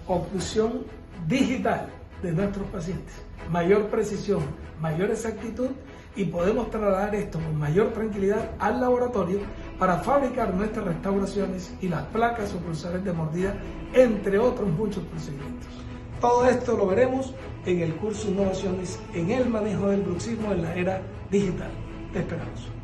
oclusión digital de nuestros pacientes, mayor precisión, mayor exactitud, y podemos trasladar esto con mayor tranquilidad al laboratorio para fabricar nuestras restauraciones y las placas oclusales de mordida, entre otros muchos procedimientos. Todo esto lo veremos en el curso Innovaciones en el manejo del bruxismo en la era digital. Te esperamos.